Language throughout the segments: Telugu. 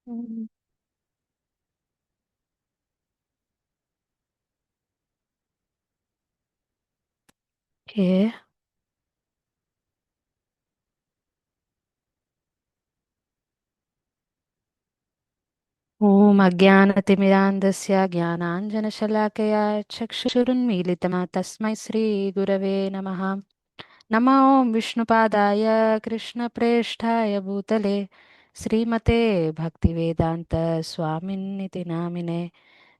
Mm. Okay. ॐ अज्ञानतिमिरान्धस्य ज्ञानाञ्जनशलाकया चक्षुरुन्मीलितं तस्मै श्रीगुरवे नमः। नमो ॐ विष्णुपादाय कृष्णप्रेष्ठाय भूतले श्रीमते भक्तिवेदान्त स्वामिन्निति नामिने।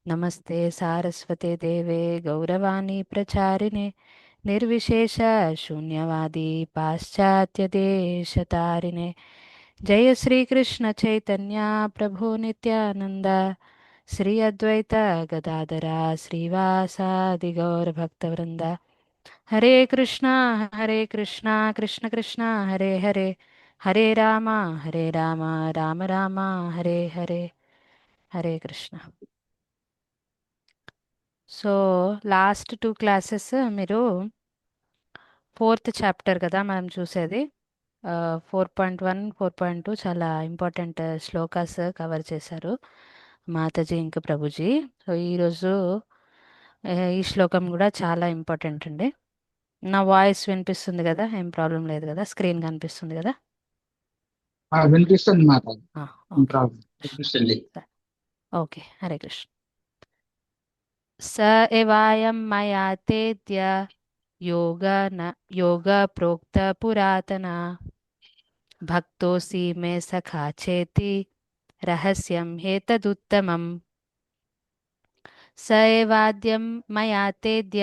नमस्ते सारस्वते देवे गौरवाणी प्रचारिणे निर्विशेष शून्यवादी पाश्चात्यदेशतारिणे। जय श्री कृष्ण चैतन्य प्रभु नित्यानंद श्री अद्वैत गदाधरा श्रीवासादि गौर भक्तवृंद। हरे कृष्णा कृष्ण कृष्णा हरे हरे हरे राम राम राम हरे हरे। हरे कृष्ణ। సో లాస్ట్ టూ క్లాసెస్ మీరు 4th చాప్టర్ కదా మనం చూసేది. 4.1 4.2 చాలా ఇంపార్టెంట్ శ్లోకాస్ కవర్ చేశారు మాతాజీ ఇంకా ప్రభుజీ. సో ఈరోజు ఈ శ్లోకం కూడా చాలా ఇంపార్టెంట్ అండి. నా వాయిస్ వినిపిస్తుంది కదా, ఏం ప్రాబ్లం లేదు కదా, స్క్రీన్ కనిపిస్తుంది కదా? వినిపిస్తుంది మాట. ఆ, ఓకే ఓకే. హరే కృష్ణ. స ఎవాయం మయా తేద్య యోగ యోగ ప్రోక్త పురాతన భక్తోసి మే సఖా చేతి రహస్యం హేతదుత్తమం. స ఏవాద్యం మయా తేద్య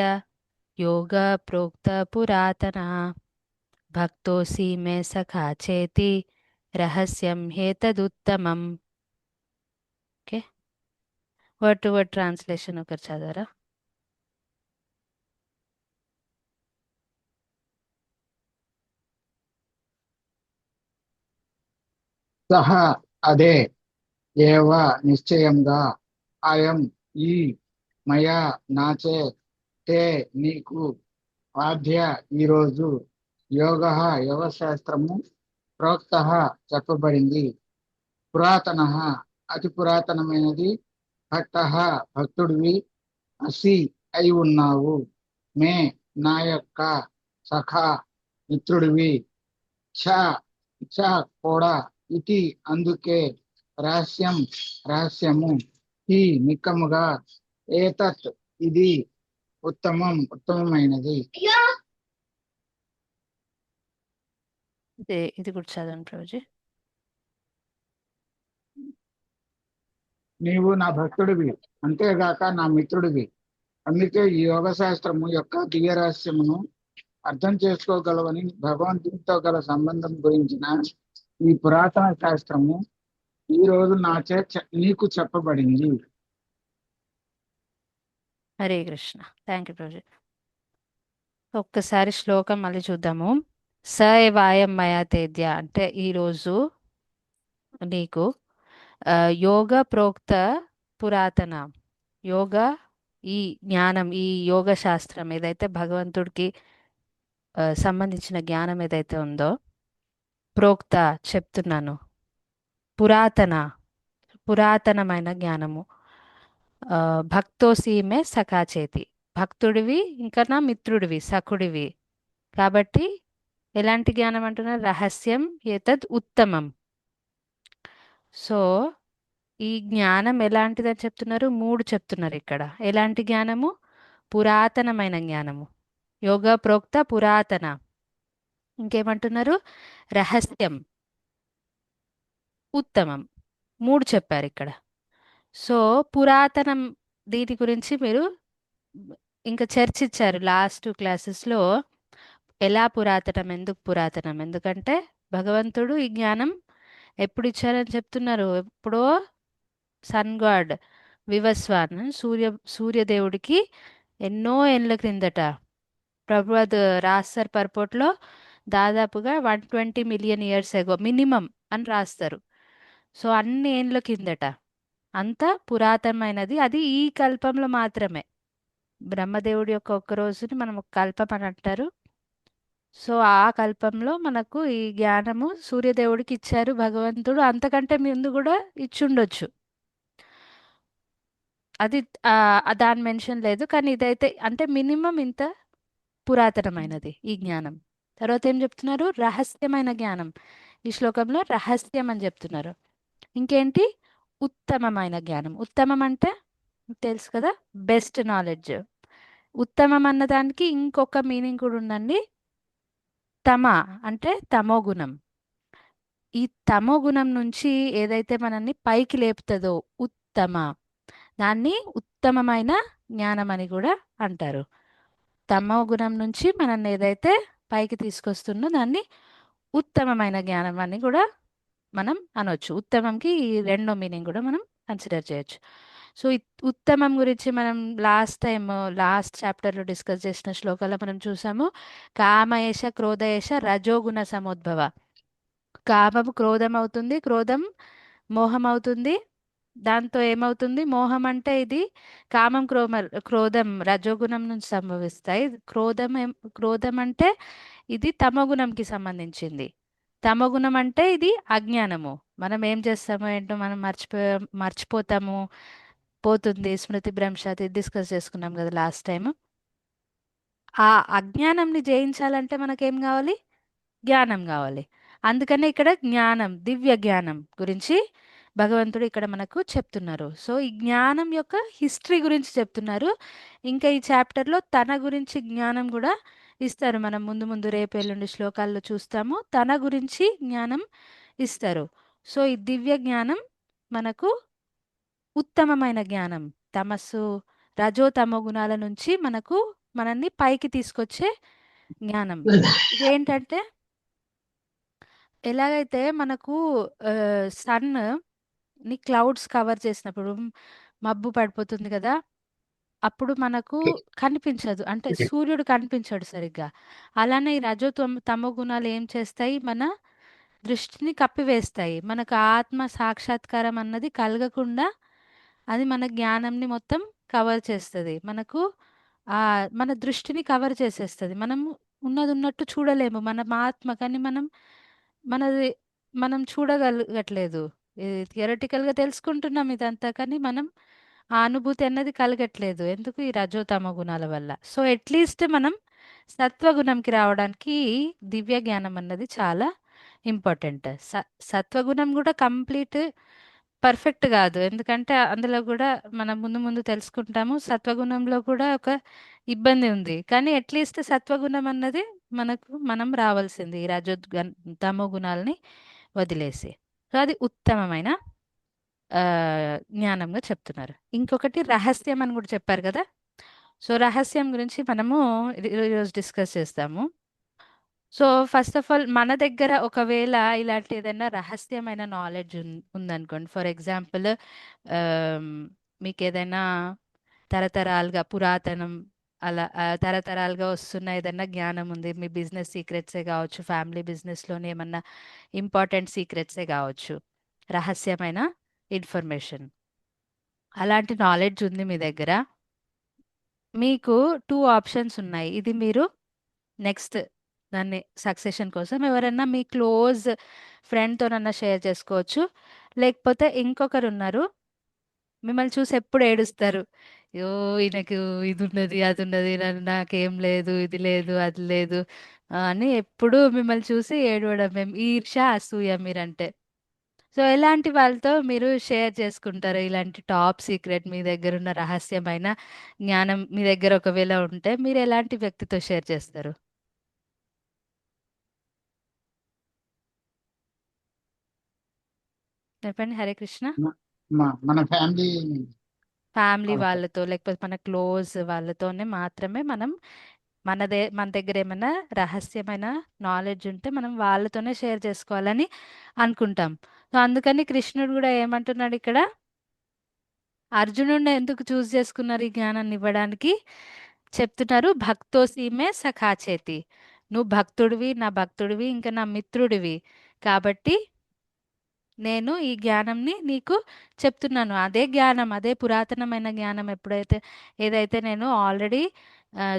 యోగ ప్రోక్త పురాతన భక్తోసి మే సఖా చేతి రహస్యం హేతదుత్తమం. Okay, word to word translation ఒకరు చదవరా? సహ అదే, ఏవ నిశ్చయంగా, అయం ఈ, మయా నాచే, తే నీకు, ఆద్య ఈరోజు, యోగ యోగశాస్త్రము, ప్రోక్త చెప్పబడింది, పురాతన అతి పురాతనమైనది, భక్త భక్తుడివి, అసి అయి ఉన్నావు, మే నా యొక్క, సఖా మిత్రుడివి, ఛ ఛ కూడా, ఇతి అందుకే, రహస్యం రహస్యము, ఈ నిక్కముగా, ఏతత్ ఇది, ఉత్తమం ఉత్తమమైనది. ఇది కూడా చదవండి ప్రభుజీ. నీవు నా భక్తుడివి, అంతేగాక నా మిత్రుడివి. అందుకే ఈ యోగ శాస్త్రము యొక్క దివ్య రహస్యమును అర్థం చేసుకోగలవని భగవంతునితో గల సంబంధం గురించిన ఈ పురాతన శాస్త్రము ఈ రోజు నాచే నీకు చెప్పబడింది. హరే కృష్ణ. Thank you Prabhuji. ఒక్కసారి శ్లోకం మళ్ళీ చూద్దాము. స వాయం మయా తేద్య అంటే ఈరోజు నీకు యోగ ప్రోక్త పురాతన యోగ, ఈ జ్ఞానం, ఈ యోగ శాస్త్రం ఏదైతే భగవంతుడికి సంబంధించిన జ్ఞానం ఏదైతే ఉందో, ప్రోక్త చెప్తున్నాను, పురాతనమైన జ్ఞానము, భక్తోసీమే సఖాచేతి, భక్తుడివి ఇంకా నా మిత్రుడివి, సఖుడివి. కాబట్టి ఎలాంటి జ్ఞానం అంటున్నారు? రహస్యం ఏతద్ ఉత్తమం. సో ఈ జ్ఞానం ఎలాంటిదని చెప్తున్నారు? 3 చెప్తున్నారు ఇక్కడ. ఎలాంటి జ్ఞానము? పురాతనమైన జ్ఞానము, యోగ ప్రోక్త పురాతన. ఇంకేమంటున్నారు? రహస్యం, ఉత్తమం. 3 చెప్పారు ఇక్కడ. సో పురాతనం, దీని గురించి మీరు ఇంకా చర్చించారు లాస్ట్ క్లాసెస్లో. ఎలా పురాతనం, ఎందుకు పురాతనం? ఎందుకంటే భగవంతుడు ఈ జ్ఞానం ఎప్పుడు ఇచ్చారని చెప్తున్నారు? ఎప్పుడో సన్ గాడ్ వివస్వాన్, సూర్యదేవుడికి ఎన్నో ఏళ్ళ క్రిందట. ప్రభుపాద్ రాస్తారు పర్పోట్లో, దాదాపుగా 120 మిలియన్ ఇయర్స్ ఎగో మినిమం అని రాస్తారు. సో అన్ని ఏండ్ల కిందట, అంత పురాతనమైనది. అది ఈ కల్పంలో మాత్రమే. బ్రహ్మదేవుడి యొక్క ఒక్క రోజుని మనం ఒక కల్పం అని అంటారు. సో ఆ కల్పంలో మనకు ఈ జ్ఞానము సూర్యదేవుడికి ఇచ్చారు భగవంతుడు, అంతకంటే ముందు కూడా ఇచ్చుండొచ్చు. అది దాని మెన్షన్ లేదు, కానీ ఇదైతే అంటే మినిమం ఇంత పురాతనమైనది ఈ జ్ఞానం. తర్వాత ఏం చెప్తున్నారు? రహస్యమైన జ్ఞానం. ఈ శ్లోకంలో రహస్యం అని చెప్తున్నారు. ఇంకేంటి? ఉత్తమమైన జ్ఞానం. ఉత్తమం అంటే మీకు తెలుసు కదా, బెస్ట్ నాలెడ్జ్. ఉత్తమం అన్నదానికి ఇంకొక మీనింగ్ కూడా ఉందండి. తమ అంటే తమో గుణం. ఈ తమో గుణం నుంచి ఏదైతే మనల్ని పైకి లేపుతుందో ఉత్తమ, దాన్ని ఉత్తమమైన జ్ఞానం అని కూడా అంటారు. తమో గుణం నుంచి మనల్ని ఏదైతే పైకి తీసుకొస్తుందో దాన్ని ఉత్తమమైన జ్ఞానం అని కూడా మనం అనొచ్చు. ఉత్తమంకి ఈ రెండో మీనింగ్ కూడా మనం కన్సిడర్ చేయొచ్చు. సో ఉత్తమం గురించి మనం లాస్ట్ చాప్టర్లో డిస్కస్ చేసిన శ్లోకాల్లో మనం చూసాము. కామయేష క్రోధయేష రజోగుణ సముద్భవ. కామము క్రోధం అవుతుంది, క్రోధం మోహం అవుతుంది. దాంతో ఏమవుతుంది? మోహం అంటే ఇది క్రోధం రజోగుణం నుంచి సంభవిస్తాయి. క్రోధం అంటే ఇది తమోగుణంకి సంబంధించింది. తమోగుణం అంటే ఇది అజ్ఞానము. మనం ఏం చేస్తామో ఏంటో మనం మర్చిపోతాము, పోతుంది, స్మృతి భ్రంశ, అది డిస్కస్ చేసుకున్నాం కదా లాస్ట్ టైం. ఆ అజ్ఞానంని జయించాలంటే మనకేం కావాలి? జ్ఞానం కావాలి. అందుకనే ఇక్కడ జ్ఞానం, దివ్య జ్ఞానం గురించి భగవంతుడు ఇక్కడ మనకు చెప్తున్నారు. సో ఈ జ్ఞానం యొక్క హిస్టరీ గురించి చెప్తున్నారు. ఇంకా ఈ చాప్టర్లో తన గురించి జ్ఞానం కూడా ఇస్తారు. మనం ముందు ముందు రేపు ఎల్లుండి శ్లోకాల్లో చూస్తాము. తన గురించి జ్ఞానం ఇస్తారు. సో ఈ దివ్య జ్ఞానం మనకు ఉత్తమమైన జ్ఞానం. తమస్సు రజో తమో గుణాల నుంచి మనల్ని పైకి తీసుకొచ్చే జ్ఞానం. ఇదేంటంటే, ఎలాగైతే మనకు సన్ ని క్లౌడ్స్ కవర్ చేసినప్పుడు మబ్బు పడిపోతుంది కదా, అప్పుడు మనకు కనిపించదు, అంటే సూర్యుడు కనిపించడు సరిగ్గా. అలానే ఈ తమో గుణాలు ఏం చేస్తాయి? మన దృష్టిని కప్పివేస్తాయి. మనకు ఆత్మ సాక్షాత్కారం అన్నది కలగకుండా అది మన జ్ఞానంని మొత్తం కవర్ చేస్తుంది. ఆ మన దృష్టిని కవర్ చేసేస్తుంది. మనం ఉన్నది ఉన్నట్టు చూడలేము మన ఆత్మ, కానీ మనది మనం చూడగలగట్లేదు. థియరటికల్గా తెలుసుకుంటున్నాం ఇదంతా, కానీ మనం ఆ అనుభూతి అన్నది కలగట్లేదు. ఎందుకు? ఈ రజోతమ గుణాల వల్ల. సో అట్లీస్ట్ మనం సత్వగుణంకి రావడానికి ఈ దివ్య జ్ఞానం అన్నది చాలా ఇంపార్టెంట్. సత్వగుణం కూడా కంప్లీట్ పర్ఫెక్ట్ కాదు, ఎందుకంటే అందులో కూడా మనం ముందు ముందు తెలుసుకుంటాము. సత్వగుణంలో కూడా ఒక ఇబ్బంది ఉంది, కానీ అట్లీస్ట్ సత్వగుణం అన్నది మనం రావాల్సింది ఈ తమో గుణాలని వదిలేసి. సో అది ఉత్తమమైన ఆ, జ్ఞానంగా చెప్తున్నారు. ఇంకొకటి రహస్యం అని కూడా చెప్పారు కదా. సో రహస్యం గురించి మనము ఈరోజు డిస్కస్ చేస్తాము. సో ఫస్ట్ ఆఫ్ ఆల్ మన దగ్గర ఒకవేళ ఇలాంటి ఏదైనా రహస్యమైన నాలెడ్జ్ ఉందనుకోండి. ఫర్ ఎగ్జాంపుల్, మీకు ఏదైనా తరతరాలుగా పురాతనం అలా తరతరాలుగా వస్తున్న ఏదైనా జ్ఞానం ఉంది, మీ బిజినెస్ సీక్రెట్సే కావచ్చు, ఫ్యామిలీ బిజినెస్లోనే ఏమన్నా ఇంపార్టెంట్ సీక్రెట్సే కావచ్చు, రహస్యమైన ఇన్ఫర్మేషన్, అలాంటి నాలెడ్జ్ ఉంది మీ దగ్గర. మీకు టూ ఆప్షన్స్ ఉన్నాయి. ఇది మీరు నెక్స్ట్ దాన్ని సక్సెషన్ కోసం ఎవరైనా మీ క్లోజ్ ఫ్రెండ్తోనన్నా షేర్ చేసుకోవచ్చు. లేకపోతే ఇంకొకరు ఉన్నారు, మిమ్మల్ని చూసి ఎప్పుడు ఏడుస్తారు. అయ్యో, ఈయనకు ఇది ఉన్నది అది ఉన్నది, నాకేం లేదు, ఇది లేదు అది లేదు అని ఎప్పుడు మిమ్మల్ని చూసి ఏడవడం, మేము ఈర్ష్య అసూయ మీరంటే. సో ఎలాంటి వాళ్ళతో మీరు షేర్ చేసుకుంటారు ఇలాంటి టాప్ సీక్రెట్, మీ దగ్గర ఉన్న రహస్యమైన జ్ఞానం మీ దగ్గర ఒకవేళ ఉంటే మీరు ఎలాంటి వ్యక్తితో షేర్ చేస్తారు? చెప్పండి. హరే కృష్ణ. మన ఫ్యామిలీ ఫ్యామిలీ వాళ్ళతో. వాళ్ళతో లేకపోతే మన క్లోజ్ వాళ్ళతోనే మాత్రమే మనం మన దగ్గర ఏమైనా రహస్యమైన నాలెడ్జ్ ఉంటే మనం వాళ్ళతోనే షేర్ చేసుకోవాలని అనుకుంటాం. సో అందుకని కృష్ణుడు కూడా ఏమంటున్నాడు ఇక్కడ? అర్జునుడిని ఎందుకు చూస్ చేసుకున్నారు ఈ జ్ఞానాన్ని ఇవ్వడానికి? చెప్తున్నారు, భక్తో సీమే సఖాచేతి. నువ్వు భక్తుడివి, నా భక్తుడివి, ఇంకా నా మిత్రుడివి, కాబట్టి నేను ఈ జ్ఞానంని నీకు చెప్తున్నాను. అదే జ్ఞానం, అదే పురాతనమైన జ్ఞానం ఏదైతే నేను ఆల్రెడీ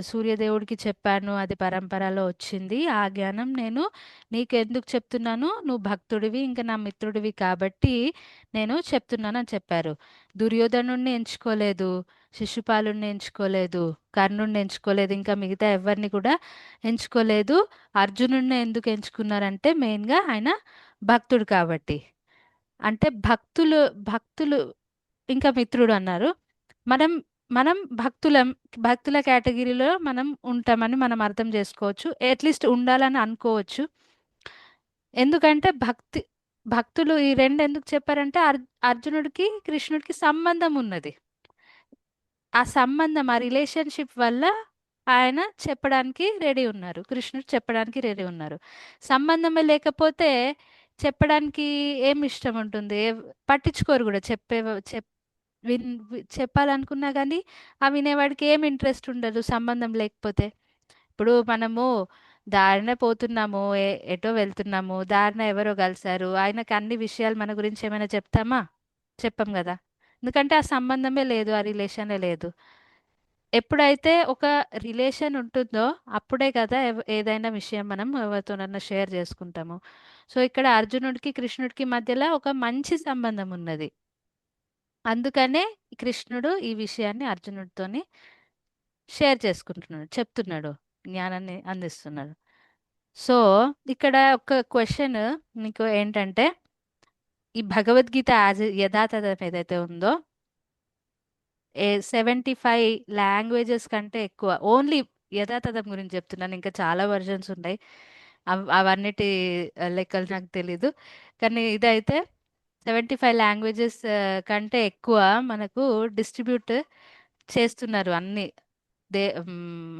సూర్యదేవుడికి చెప్పాను, అది పరంపరలో వచ్చింది. ఆ జ్ఞానం నేను నీకెందుకు చెప్తున్నాను, నువ్వు భక్తుడివి ఇంకా నా మిత్రుడివి కాబట్టి నేను చెప్తున్నాను అని చెప్పారు. దుర్యోధనుడిని ఎంచుకోలేదు, శిశుపాలుని ఎంచుకోలేదు, కర్ణుడిని ఎంచుకోలేదు, ఇంకా మిగతా ఎవరిని కూడా ఎంచుకోలేదు. అర్జునుడిని ఎందుకు ఎంచుకున్నారంటే మెయిన్గా ఆయన భక్తుడు కాబట్టి. అంటే భక్తులు భక్తులు ఇంకా మిత్రుడు అన్నారు. మనం మనం భక్తుల కేటగిరీలో మనం ఉంటామని మనం అర్థం చేసుకోవచ్చు. అట్లీస్ట్ ఉండాలని అనుకోవచ్చు. ఎందుకంటే భక్తులు ఈ రెండు ఎందుకు చెప్పారంటే అర్జునుడికి కృష్ణుడికి సంబంధం ఉన్నది. ఆ సంబంధం, ఆ రిలేషన్షిప్ వల్ల ఆయన చెప్పడానికి రెడీ ఉన్నారు, కృష్ణుడు చెప్పడానికి రెడీ ఉన్నారు. సంబంధమే లేకపోతే చెప్పడానికి ఏం ఇష్టం ఉంటుంది, పట్టించుకోరు కూడా. చెప్పాలనుకున్నా కానీ ఆ వినేవాడికి ఏం ఇంట్రెస్ట్ ఉండదు సంబంధం లేకపోతే. ఇప్పుడు మనము దారిన పోతున్నాము, ఎటో వెళ్తున్నాము, దారిన ఎవరో కలిసారు, ఆయనకు అన్ని విషయాలు మన గురించి ఏమైనా చెప్తామా? చెప్పం కదా. ఎందుకంటే ఆ సంబంధమే లేదు, ఆ రిలేషనే లేదు. ఎప్పుడైతే ఒక రిలేషన్ ఉంటుందో అప్పుడే కదా ఏదైనా విషయం మనం ఎవరితోనన్నా షేర్ చేసుకుంటాము. సో ఇక్కడ అర్జునుడికి కృష్ణుడికి మధ్యలో ఒక మంచి సంబంధం ఉన్నది. అందుకనే కృష్ణుడు ఈ విషయాన్ని అర్జునుడితోని షేర్ చేసుకుంటున్నాడు, చెప్తున్నాడు, జ్ఞానాన్ని అందిస్తున్నాడు. సో ఇక్కడ ఒక క్వశ్చన్ మీకు ఏంటంటే, ఈ భగవద్గీత యథాతథం ఏదైతే ఉందో 75 లాంగ్వేజెస్ కంటే ఎక్కువ, ఓన్లీ యథాతథం గురించి చెప్తున్నాను, ఇంకా చాలా వర్జన్స్ ఉన్నాయి. అవన్నిటి లెక్కలు నాకు తెలీదు. కానీ ఇదైతే 75 లాంగ్వేజెస్ కంటే ఎక్కువ మనకు డిస్ట్రిబ్యూట్ చేస్తున్నారు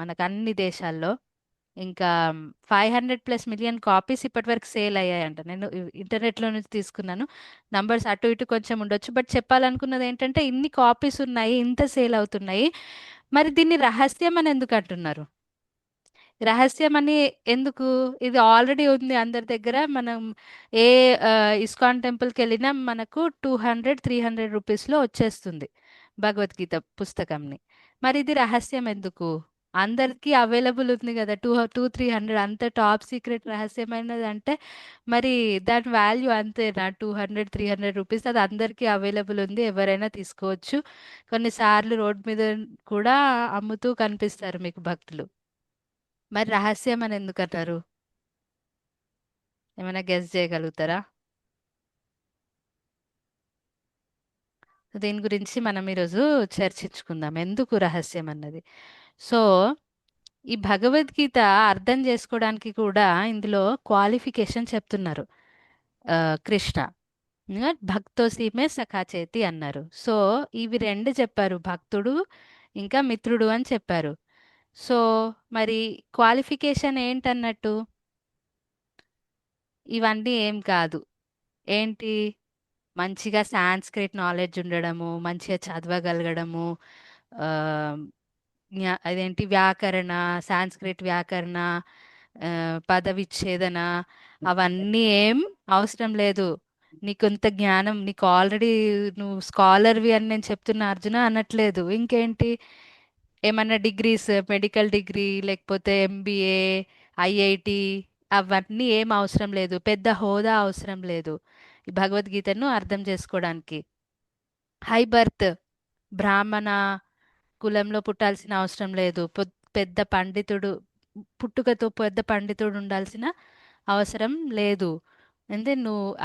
మనకు అన్ని దేశాల్లో. ఇంకా 500+ మిలియన్ కాపీస్ ఇప్పటివరకు సేల్ అయ్యాయంట. నేను ఇంటర్నెట్లో నుంచి తీసుకున్నాను. నంబర్స్ అటు ఇటు కొంచెం ఉండొచ్చు, బట్ చెప్పాలనుకున్నది ఏంటంటే ఇన్ని కాపీస్ ఉన్నాయి, ఇంత సేల్ అవుతున్నాయి. మరి దీన్ని రహస్యం అని ఎందుకు అంటున్నారు? రహస్యం అని ఎందుకు? ఇది ఆల్రెడీ ఉంది అందరి దగ్గర. మనం ఏ ఇస్కాన్ టెంపుల్కి వెళ్ళినా మనకు 200-300 రూపీస్లో వచ్చేస్తుంది భగవద్గీత పుస్తకంని. మరి ఇది రహస్యం ఎందుకు? అందరికీ అవైలబుల్ ఉంది కదా, 200-300, అంత టాప్ సీక్రెట్ రహస్యమైనది అంటే మరి దాని వాల్యూ అంతేనా? 200-300 రూపీస్, అది అందరికీ అవైలబుల్ ఉంది, ఎవరైనా తీసుకోవచ్చు. కొన్నిసార్లు రోడ్ మీద కూడా అమ్ముతూ కనిపిస్తారు మీకు భక్తులు. మరి రహస్యం అని ఎందుకు అంటారు? ఏమైనా గెస్ చేయగలుగుతారా? దీని గురించి మనం ఈరోజు చర్చించుకుందాం, ఎందుకు రహస్యం అన్నది. సో ఈ భగవద్గీత అర్థం చేసుకోవడానికి కూడా ఇందులో క్వాలిఫికేషన్ చెప్తున్నారు. ఆ, కృష్ణ భక్తోసీమే సఖాచేతి అన్నారు. సో ఇవి రెండు చెప్పారు, భక్తుడు ఇంకా మిత్రుడు అని చెప్పారు. సో మరి క్వాలిఫికేషన్ ఏంటన్నట్టు? ఇవన్నీ ఏం కాదు. ఏంటి? మంచిగా సాంస్క్రిట్ నాలెడ్జ్ ఉండడము, మంచిగా చదవగలగడము, ఆ, అదేంటి వ్యాకరణ, సాంస్క్రిట్ వ్యాకరణ, ఆ, పద విచ్ఛేదన, అవన్నీ ఏం అవసరం లేదు. నీకుంత జ్ఞానం, నీకు ఆల్రెడీ నువ్వు స్కాలర్వి అని నేను చెప్తున్నా అర్జున అనట్లేదు. ఇంకేంటి? ఏమన్నా డిగ్రీస్, మెడికల్ డిగ్రీ లేకపోతే ఎంబీఏ, ఐఐటి, అవన్నీ ఏం అవసరం లేదు. పెద్ద హోదా అవసరం లేదు ఈ భగవద్గీతను అర్థం చేసుకోవడానికి. హై బర్త్, బ్రాహ్మణ కులంలో పుట్టాల్సిన అవసరం లేదు. పెద్ద పండితుడు, పుట్టుకతో పెద్ద పండితుడు ఉండాల్సిన అవసరం లేదు. అంటే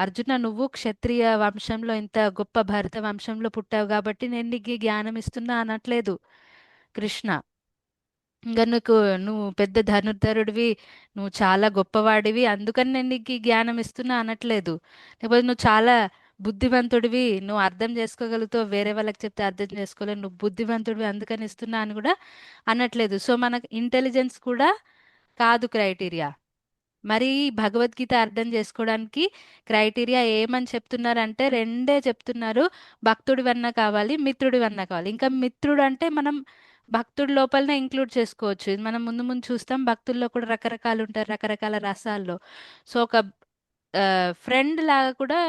అర్జున, నువ్వు క్షత్రియ వంశంలో, ఇంత గొప్ప భరత వంశంలో పుట్టావు కాబట్టి నేను నీకు ఈ జ్ఞానం ఇస్తున్నా అనట్లేదు కృష్ణ. ఇంకా నువ్వు పెద్ద ధనుర్ధరుడివి, నువ్వు చాలా గొప్పవాడివి, అందుకని నేను నీకు ఈ జ్ఞానం ఇస్తున్నా అనట్లేదు. లేకపోతే నువ్వు చాలా బుద్ధిమంతుడివి, నువ్వు అర్థం చేసుకోగలుగుతావు, వేరే వాళ్ళకి చెప్తే అర్థం చేసుకోలేవు, నువ్వు బుద్ధిమంతుడివి అందుకని ఇస్తున్నా అని కూడా అనట్లేదు. సో మనకు ఇంటెలిజెన్స్ కూడా కాదు క్రైటీరియా. మరి ఈ భగవద్గీత అర్థం చేసుకోవడానికి క్రైటీరియా ఏమని చెప్తున్నారంటే రెండే చెప్తున్నారు. భక్తుడి వన్న కావాలి, మిత్రుడి వన్న కావాలి. ఇంకా మిత్రుడు అంటే మనం భక్తుడి లోపలనే ఇంక్లూడ్ చేసుకోవచ్చు. ఇది మనం ముందు ముందు చూస్తాం, భక్తుల్లో కూడా రకరకాలు ఉంటారు, రకరకాల రసాల్లో. సో ఒక ఫ్రెండ్ లాగా కూడా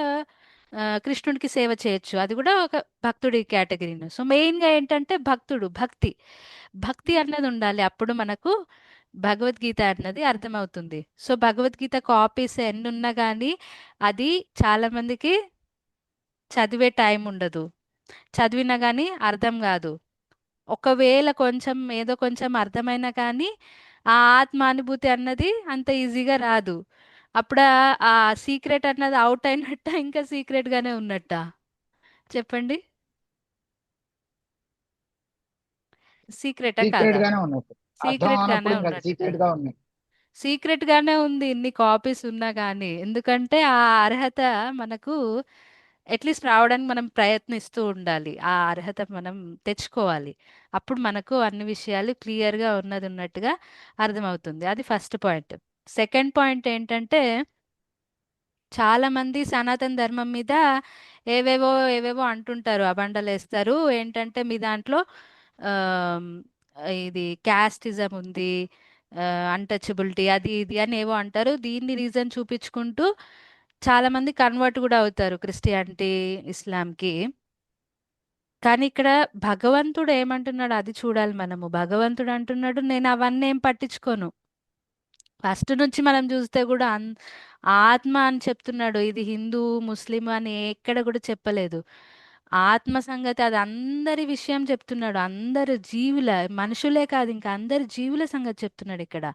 కృష్ణుడికి సేవ చేయొచ్చు, అది కూడా ఒక భక్తుడి కేటగిరీను. సో మెయిన్గా ఏంటంటే భక్తుడు, భక్తి, భక్తి అన్నది ఉండాలి, అప్పుడు మనకు భగవద్గీత అన్నది అర్థమవుతుంది. సో భగవద్గీత కాపీస్ ఎన్ని ఉన్నా కానీ అది చాలా మందికి చదివే టైం ఉండదు, చదివినా కానీ అర్థం కాదు. ఒకవేళ కొంచెం ఏదో కొంచెం అర్థమైనా కానీ ఆ ఆత్మానుభూతి అన్నది అంత ఈజీగా రాదు. అప్పుడు ఆ సీక్రెట్ అన్నది అవుట్ అయినట్ట, ఇంకా సీక్రెట్ గానే ఉన్నట్ట, చెప్పండి. సీక్రెటా సీక్రెట్ కాదా? గానే ఉన్నాయి. అర్థం సీక్రెట్ గానే అవనప్పుడు ఇంకా ఉన్నట్టే. సీక్రెట్ గా ఉన్నాయి. సీక్రెట్ గానే ఉంది ఇన్ని కాపీస్ ఉన్నా కానీ, ఎందుకంటే ఆ అర్హత మనకు అట్లీస్ట్ రావడానికి మనం ప్రయత్నిస్తూ ఉండాలి, ఆ అర్హత మనం తెచ్చుకోవాలి. అప్పుడు మనకు అన్ని విషయాలు క్లియర్గా ఉన్నది ఉన్నట్టుగా అర్థమవుతుంది. అది ఫస్ట్ పాయింట్. సెకండ్ పాయింట్ ఏంటంటే, చాలా మంది సనాతన ధర్మం మీద ఏవేవో ఏవేవో అంటుంటారు, అబండలు వేస్తారు. ఏంటంటే మీ దాంట్లో ఆమ్, ఇది క్యాస్టిజం ఉంది, అన్టచబిలిటీ, అది ఇది అని ఏవో అంటారు. దీన్ని రీజన్ చూపించుకుంటూ చాలా మంది కన్వర్ట్ కూడా అవుతారు క్రిస్టియానిటీ, ఇస్లాంకి. కానీ ఇక్కడ భగవంతుడు ఏమంటున్నాడు అది చూడాలి మనము. భగవంతుడు అంటున్నాడు, నేను అవన్నీ ఏం పట్టించుకోను. ఫస్ట్ నుంచి మనం చూస్తే కూడా ఆత్మ అని చెప్తున్నాడు. ఇది హిందూ, ముస్లిం అని ఎక్కడ కూడా చెప్పలేదు. ఆత్మ సంగతి అది అందరి విషయం చెప్తున్నాడు. అందరు జీవుల, మనుషులే కాదు ఇంకా అందరి జీవుల సంగతి చెప్తున్నాడు ఇక్కడ.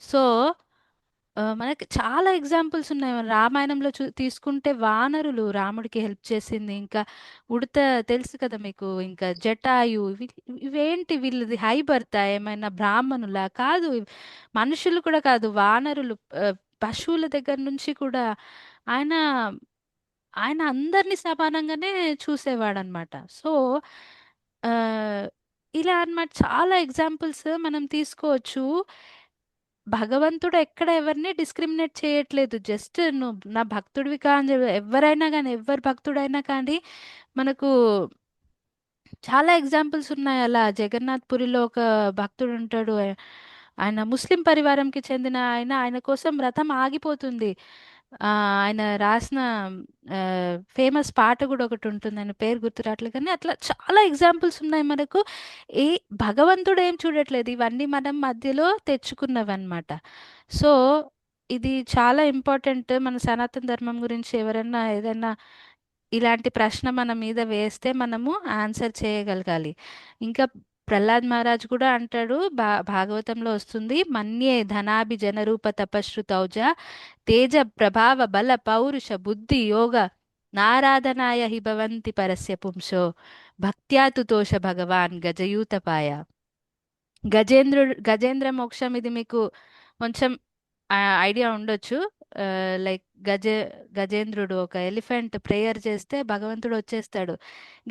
సో మనకి చాలా ఎగ్జాంపుల్స్ ఉన్నాయి. మన రామాయణంలో తీసుకుంటే వానరులు రాముడికి హెల్ప్ చేసింది. ఇంకా ఉడత తెలుసు కదా మీకు, ఇంకా జటాయు, ఇవేంటి వీళ్ళది హై బర్త్ ఏమైనా బ్రాహ్మణులా? కాదు, మనుషులు కూడా కాదు, వానరులు, పశువుల దగ్గర నుంచి కూడా ఆయన ఆయన అందరినీ సమానంగానే చూసేవాడనమాట. సో ఆ, ఇలా అన్నమాట చాలా ఎగ్జాంపుల్స్ మనం తీసుకోవచ్చు. భగవంతుడు ఎక్కడ ఎవరిని డిస్క్రిమినేట్ చేయట్లేదు. జస్ట్ నువ్వు నా భక్తుడివి కానీ, ఎవరైనా కానీ, ఎవరు భక్తుడైనా కానీ మనకు చాలా ఎగ్జాంపుల్స్ ఉన్నాయి. అలా జగన్నాథ్ పురిలో ఒక భక్తుడు ఉంటాడు. ఆయన ముస్లిం పరివారంకి చెందిన ఆయన, ఆయన కోసం వ్రతం ఆగిపోతుంది. ఆయన రాసిన ఫేమస్ పాట కూడా ఒకటి ఉంటుంది, ఆయన పేరు గుర్తురాట్లేదు కానీ అట్లా చాలా ఎగ్జాంపుల్స్ ఉన్నాయి మనకు. ఏ భగవంతుడు ఏం చూడట్లేదు, ఇవన్నీ మనం మధ్యలో తెచ్చుకున్నవన్నమాట. సో ఇది చాలా ఇంపార్టెంట్. మన సనాతన ధర్మం గురించి ఎవరైనా ఏదైనా ఇలాంటి ప్రశ్న మన మీద వేస్తే మనము ఆన్సర్ చేయగలగాలి. ఇంకా ప్రహ్లాద్ మహారాజ్ కూడా అంటాడు, భాగవతంలో వస్తుంది, మన్యే ధనాభి జనరూప తపశ్రుతౌజ తేజ ప్రభావ బల పౌరుష బుద్ధి యోగ నారాధనాయ హి భవంతి పరస్య పుంసో భక్త్యా తుతోష భగవాన్ గజయూతపాయ. గజేంద్ర మోక్షం, ఇది మీకు కొంచెం ఐడియా ఉండొచ్చు. లైక్ గజేంద్రుడు ఒక ఎలిఫెంట్ ప్రేయర్ చేస్తే భగవంతుడు వచ్చేస్తాడు.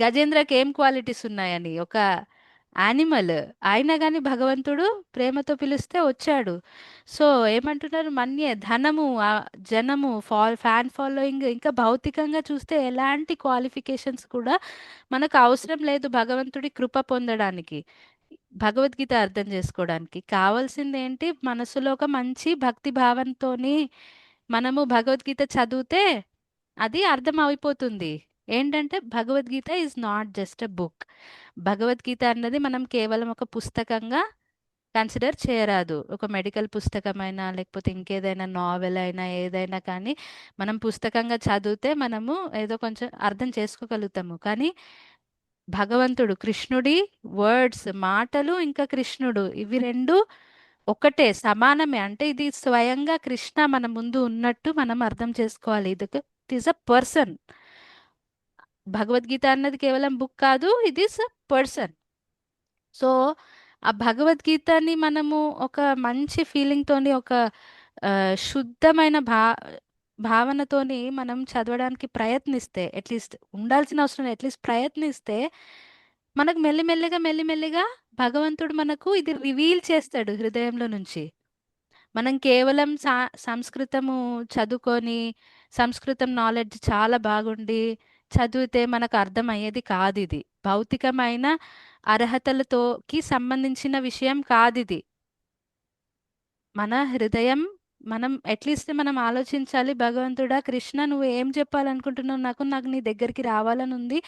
గజేంద్రకి ఏం క్వాలిటీస్ ఉన్నాయని, ఒక యానిమల్ అయినా కానీ భగవంతుడు ప్రేమతో పిలిస్తే వచ్చాడు. సో ఏమంటున్నారు, మన్యే ధనము, జనము, ఫ్యాన్ ఫాలోయింగ్, ఇంకా భౌతికంగా చూస్తే ఎలాంటి క్వాలిఫికేషన్స్ కూడా మనకు అవసరం లేదు భగవంతుడి కృప పొందడానికి, భగవద్గీత అర్థం చేసుకోవడానికి. కావాల్సింది ఏంటి, మనసులో ఒక మంచి భక్తి భావంతోని మనము భగవద్గీత చదివితే అది అర్థం అయిపోతుంది. ఏంటంటే Bhagavad Gita is not just a book. Bhagavad Gita అన్నది మనం కేవలం ఒక పుస్తకంగా కన్సిడర్ చేయరాదు. ఒక మెడికల్ పుస్తకమైనా లేకపోతే ఇంకేదైనా నావెల్ అయినా ఏదైనా కానీ మనం పుస్తకంగా చదివితే మనము ఏదో కొంచెం అర్థం చేసుకోగలుగుతాము. కానీ భగవంతుడు, కృష్ణుడి వర్డ్స్, మాటలు, ఇంకా కృష్ణుడు, ఇవి రెండు ఒకటే, సమానమే. అంటే ఇది స్వయంగా కృష్ణ మన ముందు ఉన్నట్టు మనం అర్థం చేసుకోవాలి. ఇది it is a person. Bhagavad Gita అన్నది కేవలం బుక్ కాదు, ఇది ఇస్ అ పర్సన్. సో ఆ భగవద్గీతని మనము ఒక మంచి ఫీలింగ్ తోని, ఒక ఆ, శుద్ధమైన భావనతోని మనం చదవడానికి ప్రయత్నిస్తే, అట్లీస్ట్ ఉండాల్సిన అవసరం లేదు, అట్లీస్ట్ ప్రయత్నిస్తే మనకు మెల్లిమెల్లిగా మెల్లిమెల్లిగా భగవంతుడు మనకు ఇది రివీల్ చేస్తాడు హృదయంలో నుంచి. మనం కేవలం సంస్కృతము చదువుకొని, సంస్కృతం నాలెడ్జ్ చాలా బాగుండి చదివితే మనకు అర్థమయ్యేది కాదు ఇది. భౌతికమైన అర్హతలతోకి సంబంధించిన విషయం కాదు ఇది. మన హృదయం మనం అట్లీస్ట్ మనం ఆలోచించాలి, భగవంతుడా కృష్ణ నువ్వు ఏం చెప్పాలనుకుంటున్నావు నాకు, నాకు నీ దగ్గరికి రావాలని ఉంది,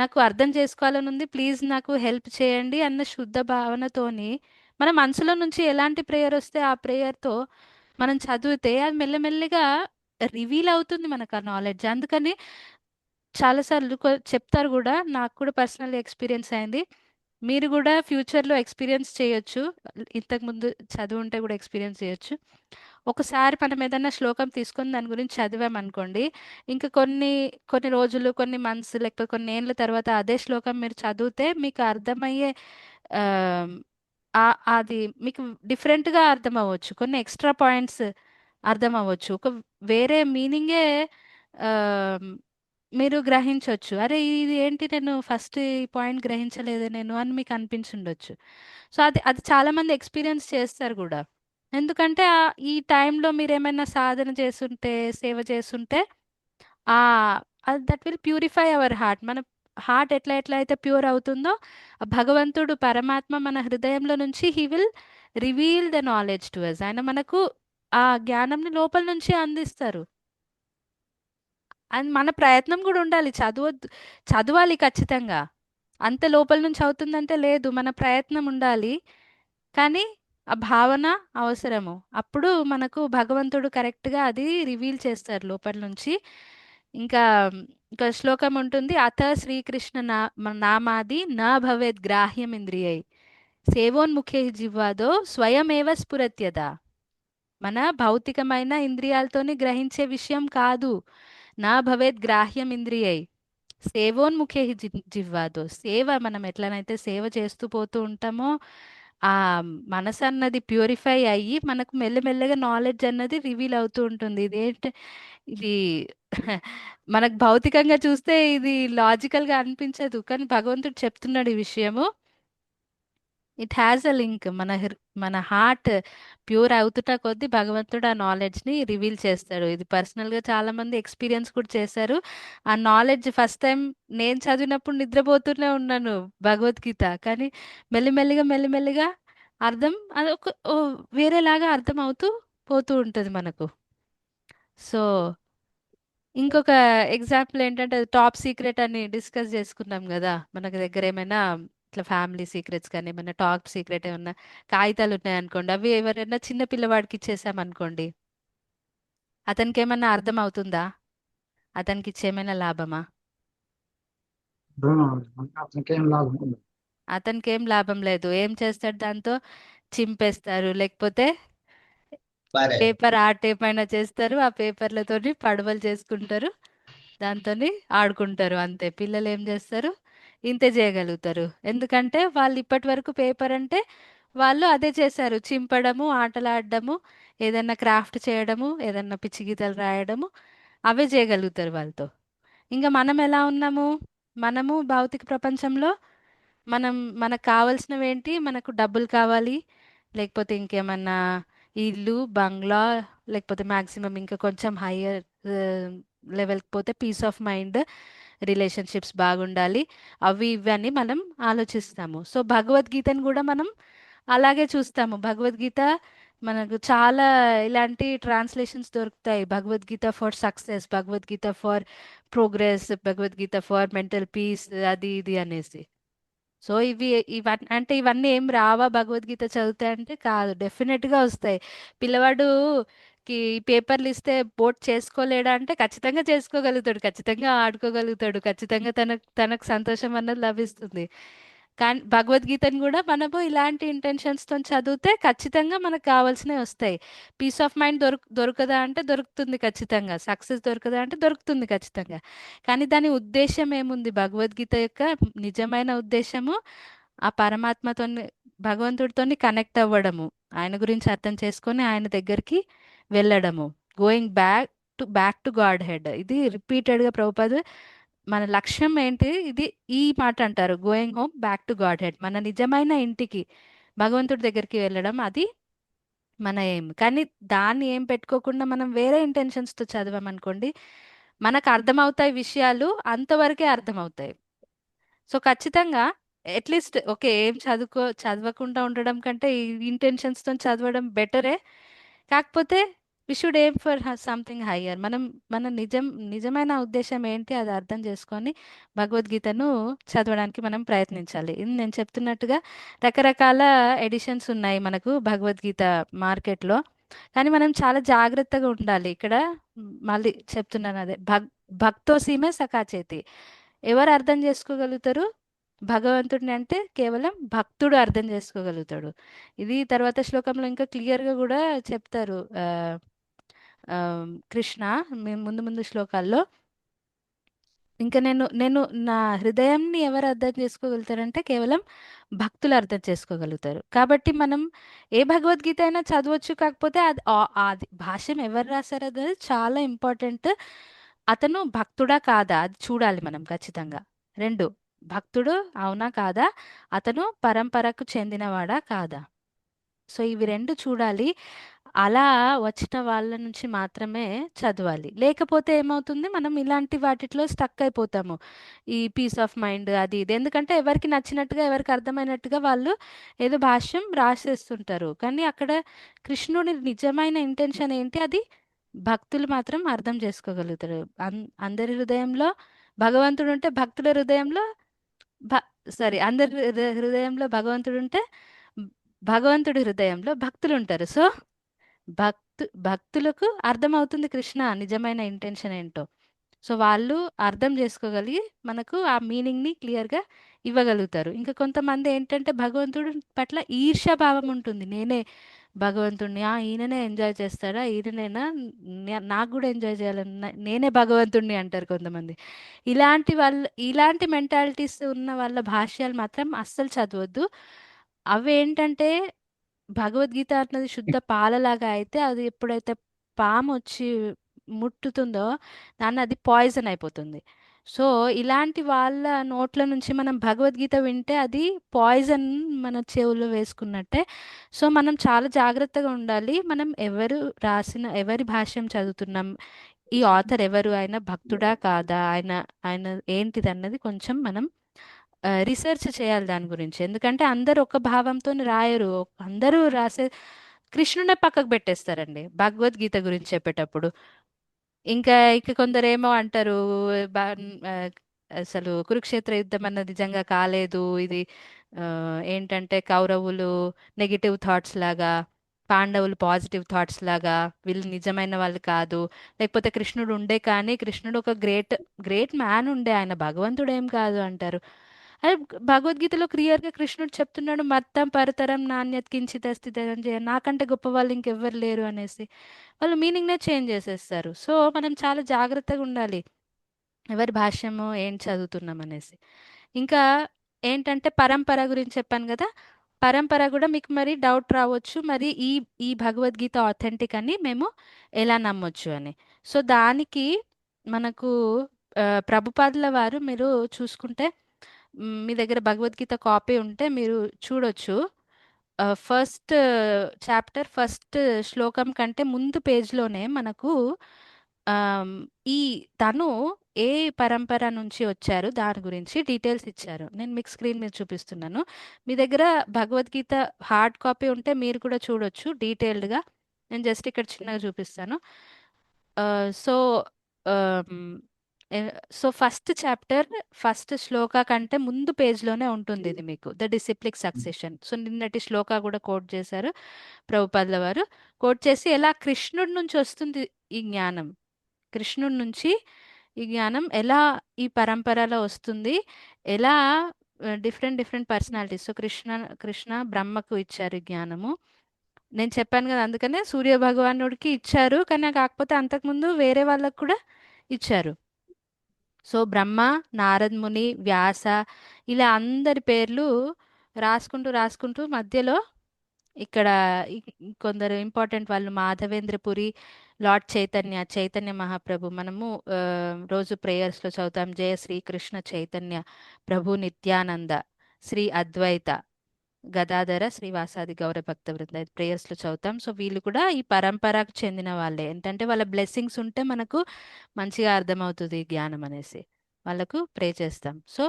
నాకు అర్థం చేసుకోవాలని ఉంది, ప్లీజ్ నాకు హెల్ప్ చేయండి అన్న శుద్ధ భావనతోని మన మనసులో నుంచి ఎలాంటి ప్రేయర్ వస్తే ఆ ప్రేయర్తో మనం చదివితే అది మెల్లమెల్లిగా రివీల్ అవుతుంది మనకు ఆ నాలెడ్జ్. అందుకని చాలాసార్లు చెప్తారు కూడా, నాకు కూడా పర్సనల్ ఎక్స్పీరియన్స్ అయింది, మీరు కూడా ఫ్యూచర్లో ఎక్స్పీరియన్స్ చేయొచ్చు, ఇంతకుముందు చదువు ఉంటే కూడా ఎక్స్పీరియన్స్ చేయొచ్చు. ఒకసారి మనం ఏదైనా శ్లోకం తీసుకొని దాని గురించి చదివామనుకోండి, ఇంకా కొన్ని కొన్ని రోజులు, కొన్ని మంత్స్, లేకపోతే కొన్ని ఏళ్ళ తర్వాత అదే శ్లోకం మీరు చదివితే మీకు అర్థమయ్యే ఆ, అది మీకు డిఫరెంట్గా అర్థం అవ్వచ్చు, కొన్ని ఎక్స్ట్రా పాయింట్స్ అర్థం అవ్వచ్చు, ఒక వేరే మీనింగే ఆ, మీరు గ్రహించవచ్చు. అరే ఇది ఏంటి, నేను ఫస్ట్ ఈ పాయింట్ గ్రహించలేదు నేను అని మీకు అనిపించుండొచ్చు. సో అది అది చాలా మంది ఎక్స్పీరియన్స్ చేస్తారు కూడా. ఎందుకంటే ఈ టైంలో మీరు ఏమైనా సాధన చేస్తుంటే, సేవ చేస్తుంటే ఆ that will purify our heart. మన హార్ట్ ఎట్లా ఎట్లా అయితే ప్యూర్ అవుతుందో, ఆ భగవంతుడు పరమాత్మ మన హృదయంలో నుంచి he will reveal the knowledge to us. ఆయన మనకు ఆ జ్ఞానంని లోపల నుంచి అందిస్తారు. అండ్ మన ప్రయత్నం కూడా ఉండాలి, చదవద్దు, చదవాలి ఖచ్చితంగా. అంత లోపల నుంచి అవుతుందంటే లేదు, మన ప్రయత్నం ఉండాలి. కానీ ఆ భావన అవసరము. అప్పుడు మనకు భగవంతుడు కరెక్ట్గా అది రివీల్ చేస్తారు లోపల నుంచి. ఇంకా ఇంకా శ్లోకం ఉంటుంది, అథ శ్రీకృష్ణ నామాది నా భవేద్ గ్రాహ్యం ఇంద్రియై సేవోన్ముఖే జిహ్వాదో స్వయమేవ స్ఫురత్యదా. మన భౌతికమైన ఇంద్రియాలతోని గ్రహించే విషయం కాదు. నా భవేద్ గ్రాహ్యం ఇంద్రియై సేవోన్ముఖే జిహ్వాదో. సేవ మనం ఎట్లనైతే సేవ చేస్తూ పోతూ ఉంటామో ఆ మనసు అన్నది ప్యూరిఫై అయ్యి మనకు మెల్లమెల్లగా నాలెడ్జ్ అన్నది రివీల్ అవుతూ ఉంటుంది. ఇదేంటి ఇది మనకు భౌతికంగా చూస్తే ఇది లాజికల్ గా అనిపించదు, కానీ భగవంతుడు చెప్తున్నాడు ఈ విషయము. It has a link. మన హార్ట్ ప్యూర్ అవుతుట కొద్దీ భగవంతుడు ఆ నాలెడ్జ్ ని రివీల్ చేస్తాడు. ఇది పర్సనల్ గా చాలా మంది ఎక్స్పీరియన్స్ కూడా చేశారు. ఆ నాలెడ్జ్ ఫస్ట్ టైం నేను చదివినప్పుడు నిద్రపోతూనే ఉన్నాను భగవద్గీత, కానీ మెల్లిమెల్లిగా మెల్లిమెల్లిగా అర్థం అది ఒక వేరేలాగా అర్థం అవుతూ పోతూ ఉంటుంది మనకు. సో ఇంకొక ఎగ్జాంపుల్ ఏంటంటే, టాప్ సీక్రెట్ అని డిస్కస్ చేసుకున్నాం కదా, మనకి దగ్గర ఏమైనా ఇట్లా ఫ్యామిలీ సీక్రెట్స్ కానీ ఏమైనా టాప్ సీక్రెట్ ఏమన్నా కాగితాలు ఉన్నాయనుకోండి, అవి ఎవరైనా చిన్న పిల్లవాడికి ఇచ్చేసామనుకోండి, అతనికి ఏమన్నా అర్థం అవుతుందా, అతనికి ఇచ్చేమైనా లాభమా? అతనికి ఏం లాభం ఉండదు. అతనికి ఏం లాభం లేదు. ఏం చేస్తాడు దాంతో? చింపేస్తారు, లేకపోతే పేపర్ ఆర్ట్ ఏమైనా చేస్తారు, ఆ పేపర్లతోని పడవలు చేసుకుంటారు, దాంతోని ఆడుకుంటారు, అంతే. పిల్లలు ఏం చేస్తారు? ఇంతే చేయగలుగుతారు. ఎందుకంటే వాళ్ళు ఇప్పటి వరకు పేపర్ అంటే వాళ్ళు అదే చేశారు, చింపడము, ఆటలాడడము, ఏదైనా క్రాఫ్ట్ చేయడము, ఏదైనా పిచ్చి గీతలు రాయడము, అవే చేయగలుగుతారు వాళ్ళతో. ఇంకా మనం ఎలా ఉన్నాము? మనము భౌతిక ప్రపంచంలో మనం మనకు కావాల్సినవి ఏంటి? మనకు డబ్బులు కావాలి, లేకపోతే ఇంకేమన్నా ఇల్లు, బంగ్లా, లేకపోతే మాక్సిమం ఇంకా కొంచెం హయ్యర్ లెవెల్కి పోతే పీస్ ఆఫ్ మైండ్, రిలేషన్షిప్స్ బాగుండాలి, అవి ఇవి అని మనం ఆలోచిస్తాము. సో భగవద్గీతను కూడా మనం అలాగే చూస్తాము. భగవద్గీత మనకు చాలా ఇలాంటి ట్రాన్స్లేషన్స్ దొరుకుతాయి. Bhagavad Gita for success, Bhagavad Gita for progress, Bhagavad Gita for mental peace, అది ఇది అనేసి. సో ఇవన్నీ అంటే ఇవన్నీ ఏం రావా భగవద్గీత చదివితే అంటే కాదు, డెఫినెట్ గా వస్తాయి. పిల్లవాడు కి పేపర్లు ఇస్తే బోట్ చేసుకోలేడా అంటే ఖచ్చితంగా చేసుకోగలుగుతాడు, ఖచ్చితంగా ఆడుకోగలుగుతాడు, ఖచ్చితంగా తనకు సంతోషం అన్నది లభిస్తుంది. కానీ భగవద్గీతను కూడా మనము ఇలాంటి ఇంటెన్షన్స్ తో చదివితే ఖచ్చితంగా మనకు కావాల్సినవి వస్తాయి. పీస్ ఆఫ్ మైండ్ దొరకదా అంటే దొరుకుతుంది ఖచ్చితంగా, సక్సెస్ దొరకదా అంటే దొరుకుతుంది ఖచ్చితంగా. కానీ దాని ఉద్దేశం ఏముంది? భగవద్గీత యొక్క నిజమైన ఉద్దేశము ఆ పరమాత్మతోని, భగవంతుడితోని కనెక్ట్ అవ్వడము, ఆయన గురించి అర్థం చేసుకొని ఆయన దగ్గరికి వెళ్ళడము, going back to God head. ఇది రిపీటెడ్గా ప్రభుపాద మన లక్ష్యం ఏంటి, ఇది ఈ మాట అంటారు, going home back to God head, మన నిజమైన ఇంటికి భగవంతుడి దగ్గరికి వెళ్ళడం, అది మన ఏం. కానీ దాన్ని ఏం పెట్టుకోకుండా మనం వేరే ఇంటెన్షన్స్తో చదివామనుకోండి, మనకు అర్థమవుతాయి విషయాలు, అంతవరకే అర్థమవుతాయి. సో ఖచ్చితంగా అట్లీస్ట్ ఓకే, ఏం చదవకుండా ఉండడం కంటే ఈ ఇంటెన్షన్స్తో చదవడం బెటరే. కాకపోతే we should aim for something higher. మనం మన నిజమైన ఉద్దేశం ఏంటి అది అర్థం చేసుకొని భగవద్గీతను చదవడానికి మనం ప్రయత్నించాలి. ఇది నేను చెప్తున్నట్టుగా రకరకాల ఎడిషన్స్ ఉన్నాయి మనకు భగవద్గీత మార్కెట్లో. కానీ మనం చాలా జాగ్రత్తగా ఉండాలి. ఇక్కడ మళ్ళీ చెప్తున్నాను అదే భక్తోసీమే సఖాచేతి. ఎవరు అర్థం చేసుకోగలుగుతారు భగవంతుడిని అంటే? కేవలం భక్తుడు అర్థం చేసుకోగలుగుతాడు. ఇది తర్వాత శ్లోకంలో ఇంకా క్లియర్గా కూడా చెప్తారు ఆ, కృష్ణ ముందు ముందు శ్లోకాల్లో. ఇంకా నేను నా హృదయంని ఎవరు అర్థం చేసుకోగలుగుతారంటే కేవలం భక్తులు అర్థం చేసుకోగలుగుతారు. కాబట్టి మనం ఏ భగవద్గీత అయినా చదవచ్చు, కాకపోతే అది భాష్యం ఎవరు రాశారు అనేది చాలా ఇంపార్టెంట్. అతను భక్తుడా కాదా అది చూడాలి మనం ఖచ్చితంగా. రెండు, భక్తుడు అవునా కాదా, అతను పరంపరకు చెందినవాడా కాదా. సో ఇవి రెండు చూడాలి. అలా వచ్చిన వాళ్ళ నుంచి మాత్రమే చదవాలి. లేకపోతే ఏమవుతుంది, మనం ఇలాంటి వాటిలో స్టక్ అయిపోతాము. ఈ పీస్ ఆఫ్ మైండ్ అది ఇది, ఎందుకంటే ఎవరికి నచ్చినట్టుగా ఎవరికి అర్థమైనట్టుగా వాళ్ళు ఏదో భాష్యం రాసేస్తుంటారు. కానీ అక్కడ కృష్ణుడి నిజమైన ఇంటెన్షన్ ఏంటి అది భక్తులు మాత్రం అర్థం చేసుకోగలుగుతారు. అందరి హృదయంలో భగవంతుడు ఉంటే భక్తుల హృదయంలో భ సారీ అందరి హృదయంలో భగవంతుడు ఉంటే భగవంతుడి హృదయంలో భక్తులు ఉంటారు. సో భక్తులకు అర్థమవుతుంది కృష్ణ నిజమైన ఇంటెన్షన్ ఏంటో. సో వాళ్ళు అర్థం చేసుకోగలిగి మనకు ఆ మీనింగ్ని క్లియర్గా ఇవ్వగలుగుతారు. ఇంకా కొంతమంది ఏంటంటే భగవంతుడి పట్ల ఈర్ష్య భావం ఉంటుంది. నేనే భగవంతుడిని, ఈయననే ఎంజాయ్ చేస్తాడా, ఈయననేనా, నాకు కూడా ఎంజాయ్ చేయాలని నేనే భగవంతుడిని అంటారు కొంతమంది. ఇలాంటి మెంటాలిటీస్ ఉన్న వాళ్ళ భాష్యాలు మాత్రం అస్సలు చదవద్దు. అవి ఏంటంటే భగవద్గీత అన్నది శుద్ధ పాలలాగా అయితే అది ఎప్పుడైతే పాము వచ్చి ముట్టుతుందో దాన్ని అది పాయిజన్ అయిపోతుంది. సో ఇలాంటి వాళ్ళ నోట్ల నుంచి మనం భగవద్గీత వింటే అది పాయిజన్ మన చెవులో వేసుకున్నట్టే. సో మనం చాలా జాగ్రత్తగా ఉండాలి. మనం ఎవరి భాష్యం చదువుతున్నాం, ఈ ఆథర్ ఎవరు, ఆయన భక్తుడా కాదా, ఆయన ఏంటిది అన్నది కొంచెం మనం రీసెర్చ్ చేయాలి దాని గురించి. ఎందుకంటే అందరూ ఒక భావంతో రాయరు. అందరూ రాసే కృష్ణునే పక్కకు పెట్టేస్తారండి భగవద్గీత గురించి చెప్పేటప్పుడు. ఇంకా కొందరేమో అంటారు బా- ఆ, అసలు కురుక్షేత్ర యుద్ధం అన్నది నిజంగా కాలేదు, ఇది ఆ, ఏంటంటే కౌరవులు నెగిటివ్ థాట్స్ లాగా, పాండవులు పాజిటివ్ థాట్స్ లాగా, వీళ్ళు నిజమైన వాళ్ళు కాదు. లేకపోతే కృష్ణుడు ఉండే కానీ కృష్ణుడు ఒక గ్రేట్ గ్రేట్ మ్యాన్ ఉండే, ఆయన భగవంతుడు ఏం కాదు అంటారు. అదే భగవద్గీతలో క్లియర్గా కృష్ణుడు చెప్తున్నాడు, మత్తం పరతరం నాణ్యత్ కించిత్ అస్తి ధనంజయ, నాకంటే గొప్ప వాళ్ళు ఇంకెవ్వరు లేరు అనేసి. వాళ్ళు మీనింగ్నే చేంజ్ చేసేస్తారు. సో మనం చాలా జాగ్రత్తగా ఉండాలి ఎవరి భాష్యము ఏం చదువుతున్నాం అనేసి. ఇంకా ఏంటంటే పరంపర గురించి చెప్పాను కదా. పరంపర కూడా మీకు మరి డౌట్ రావచ్చు, మరి ఈ భగవద్గీత ఆథెంటిక్ అని మేము ఎలా నమ్మొచ్చు అని. సో దానికి మనకు ప్రభుపాదుల వారు మీరు చూసుకుంటే, మీ దగ్గర భగవద్గీత కాపీ ఉంటే మీరు చూడొచ్చు. ఫస్ట్ చాప్టర్ ఫస్ట్ శ్లోకం కంటే ముందు పేజ్లోనే మనకు ఆమ్, ఈ తను ఏ పరంపర నుంచి వచ్చారు దాని గురించి డీటెయిల్స్ ఇచ్చారు. నేను మీకు స్క్రీన్ మీద చూపిస్తున్నాను. మీ దగ్గర భగవద్గీత హార్డ్ కాపీ ఉంటే మీరు కూడా చూడొచ్చు డీటెయిల్డ్గా. నేను జస్ట్ ఇక్కడ చిన్నగా చూపిస్తాను. So so first chapter first శ్లోక కంటే ముందు పేజ్లోనే ఉంటుంది ఇది మీకు, ద డిసిప్లిక్ సక్సెషన్. సో నిన్నటి శ్లోక కూడా కోట్ చేశారు ప్రభుపాదుల వారు. కోట్ చేసి ఎలా కృష్ణుడి నుంచి వస్తుంది ఈ జ్ఞానం, కృష్ణుడి నుంచి ఈ జ్ఞానం ఎలా ఈ పరంపరలో వస్తుంది, ఎలా different different personalities. So Krishna బ్రహ్మకు ఇచ్చారు ఈ జ్ఞానము. నేను చెప్పాను కదా, అందుకనే సూర్య భగవానుడికి ఇచ్చారు, కానీ కాకపోతే అంతకుముందు వేరే వాళ్ళకు కూడా ఇచ్చారు. సో బ్రహ్మ, నారద్ ముని, వ్యాస, ఇలా అందరి పేర్లు రాసుకుంటూ రాసుకుంటూ మధ్యలో ఇక్కడ కొందరు ఇంపార్టెంట్ వాళ్ళు మాధవేంద్రపురి, లార్డ్ చైతన్య, చైతన్య మహాప్రభు. మనము రోజు ప్రేయర్స్లో చదువుతాం, జయ శ్రీ కృష్ణ చైతన్య ప్రభు నిత్యానంద శ్రీ అద్వైత గదాధర శ్రీవాసాది గౌర భక్త వృంద, ప్రేయర్స్లో చదువుతాం. సో వీళ్ళు కూడా ఈ పరంపరకు చెందిన వాళ్ళే. ఏంటంటే వాళ్ళ బ్లెస్సింగ్స్ ఉంటే మనకు మంచిగా అర్థమవుతుంది ఈ జ్ఞానం అనేసి వాళ్ళకు ప్రే చేస్తాం. సో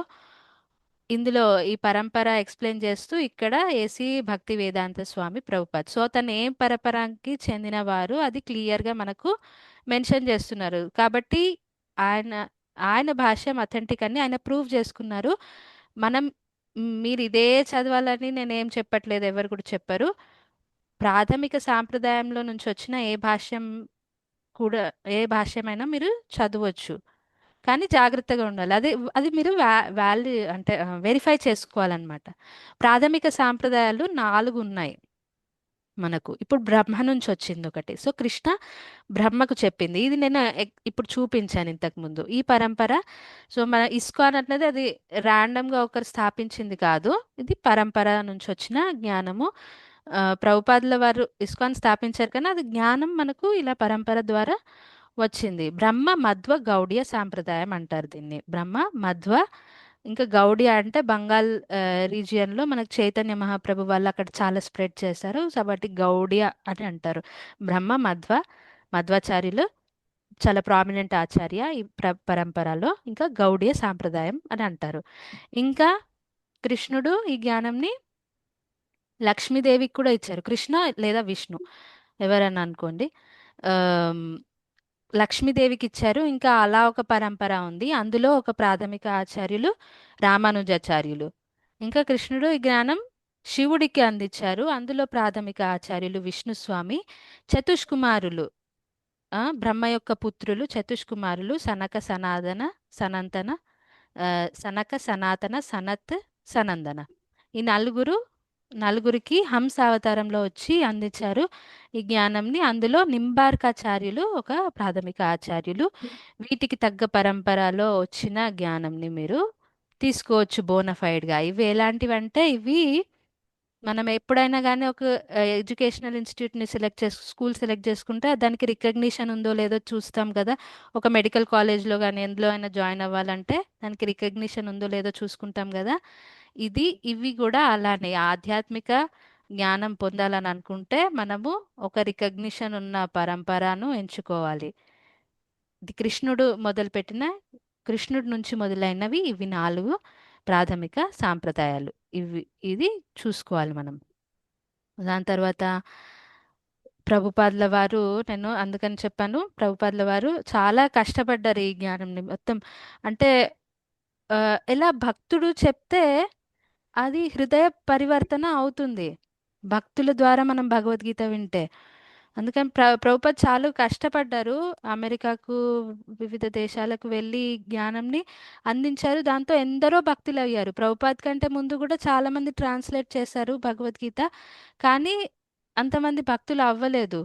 ఇందులో ఈ పరంపర ఎక్స్ప్లెయిన్ చేస్తూ ఇక్కడ ఏసీ భక్తి వేదాంత స్వామి ప్రభుపాద్. సో తను ఏం పరంపరకి చెందిన వారు అది క్లియర్గా మనకు మెన్షన్ చేస్తున్నారు. కాబట్టి ఆయన ఆయన భాష్యం అథెంటిక్ అని ఆయన ప్రూవ్ చేసుకున్నారు. మనం మీరు ఇదే చదవాలని నేనేం చెప్పట్లేదు, ఎవరు కూడా చెప్పరు. ప్రాథమిక సాంప్రదాయంలో నుంచి వచ్చిన ఏ భాష్యం కూడా, ఏ భాష్యమైనా మీరు చదవచ్చు. కానీ జాగ్రత్తగా ఉండాలి. అది అది మీరు వాల్యూ అంటే వెరిఫై చేసుకోవాలన్నమాట. ప్రాథమిక సాంప్రదాయాలు 4 ఉన్నాయి మనకు. ఇప్పుడు బ్రహ్మ నుంచి వచ్చింది ఒకటి. సో కృష్ణ బ్రహ్మకు చెప్పింది. ఇది నేను ఇప్పుడు చూపించాను ఇంతకు ముందు ఈ పరంపర. సో మన ఇస్కాన్ అన్నది అది గా ఒకరు స్థాపించింది కాదు. ఇది పరంపర నుంచి వచ్చిన జ్ఞానము. ప్రభుపాదుల వారు ఇస్కాన్ స్థాపించారు కానీ అది జ్ఞానం మనకు ఇలా పరంపర ద్వారా వచ్చింది. బ్రహ్మ మధ్వ గౌడియ సాంప్రదాయం అంటారు దీన్ని. బ్రహ్మ మధ్వ, ఇంకా గౌడియ అంటే బంగాల్ రీజియన్లో మనకు చైతన్య మహాప్రభు వాళ్ళు అక్కడ చాలా స్ప్రెడ్ చేశారు. కాబట్టి గౌడియ అని అంటారు. బ్రహ్మ మధ్వ, మధ్వాచార్యులు చాలా ప్రామినెంట్ ఆచార్య ఈ పరంపరలో. ఇంకా గౌడియ సాంప్రదాయం అని అంటారు. ఇంకా కృష్ణుడు ఈ జ్ఞానంని లక్ష్మీదేవికి కూడా ఇచ్చారు. కృష్ణ లేదా విష్ణు ఎవరన్నా అనుకోండి. ఆమ్, లక్ష్మీదేవికి ఇచ్చారు. ఇంకా అలా ఒక పరంపర ఉంది. అందులో ఒక ప్రాథమిక ఆచార్యులు రామానుజాచార్యులు. ఇంకా కృష్ణుడు ఈ జ్ఞానం శివుడికి అందించారు. అందులో ప్రాథమిక ఆచార్యులు విష్ణుస్వామి. చతుష్కుమారులు, బ్రహ్మ యొక్క పుత్రులు చతుష్కుమారులు సనక సనాతన సనంతన, సనక సనాతన సనత్ సనందన. ఈ నలుగురికి హంస అవతారంలో వచ్చి అందించారు ఈ జ్ఞానంని. అందులో నింబార్కాచార్యులు ఒక ప్రాథమిక ఆచార్యులు. వీటికి తగ్గ పరంపరలో వచ్చిన జ్ఞానంని మీరు తీసుకోవచ్చు బోనఫైడ్గా. ఇవి ఎలాంటివంటే ఇవి మనం ఎప్పుడైనా కానీ ఒక ఎడ్యుకేషనల్ ఇన్స్టిట్యూట్ని స్కూల్ సెలెక్ట్ చేసుకుంటే దానికి రికగ్నిషన్ ఉందో లేదో చూస్తాం కదా. ఒక మెడికల్ కాలేజ్లో కానీ ఎందులో అయినా జాయిన్ అవ్వాలంటే దానికి రికగ్నిషన్ ఉందో లేదో చూసుకుంటాం కదా. ఇవి కూడా అలానే ఆధ్యాత్మిక జ్ఞానం పొందాలని అనుకుంటే మనము ఒక రికగ్నిషన్ ఉన్న పరంపరను ఎంచుకోవాలి. ఇది కృష్ణుడి నుంచి మొదలైనవి ఇవి 4 ప్రాథమిక సాంప్రదాయాలు. ఇది చూసుకోవాలి మనం. దాని తర్వాత ప్రభుపాదుల వారు, నేను అందుకని చెప్పాను, ప్రభుపాదుల వారు చాలా కష్టపడ్డారు ఈ జ్ఞానంని మొత్తం. అంటే ఎలా భక్తుడు చెప్తే అది హృదయ పరివర్తన అవుతుంది భక్తుల ద్వారా మనం భగవద్గీత వింటే. అందుకని ప్రభుపాద్ చాలా కష్టపడ్డారు. అమెరికాకు వివిధ దేశాలకు వెళ్ళి ఈ జ్ఞానంని అందించారు. దాంతో ఎందరో భక్తులు అయ్యారు. ప్రభుపాద్ కంటే ముందు కూడా చాలా మంది ట్రాన్స్లేట్ చేశారు భగవద్గీత, కానీ అంతమంది భక్తులు అవ్వలేదు.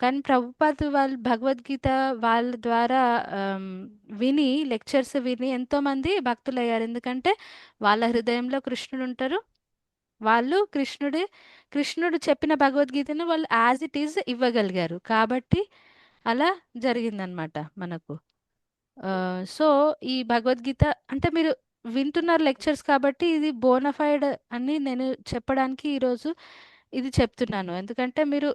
కానీ ప్రభుపాద్ వాళ్ళు భగవద్గీత వాళ్ళ ద్వారా ఆమ్, లెక్చర్స్ విని ఎంతో మంది భక్తులు అయ్యారు. ఎందుకంటే వాళ్ళ హృదయంలో కృష్ణుడు ఉంటారు. వాళ్ళు కృష్ణుడు చెప్పిన భగవద్గీతను వాళ్ళు యాజ్ ఇట్ ఈజ్ ఇవ్వగలిగారు. కాబట్టి అలా జరిగిందనమాట మనకు. సో ఈ భగవద్గీత అంటే మీరు వింటున్నారు లెక్చర్స్ కాబట్టి ఇది బోనఫైడ్ అని నేను చెప్పడానికి ఈరోజు ఇది చెప్తున్నాను. ఎందుకంటే మీరు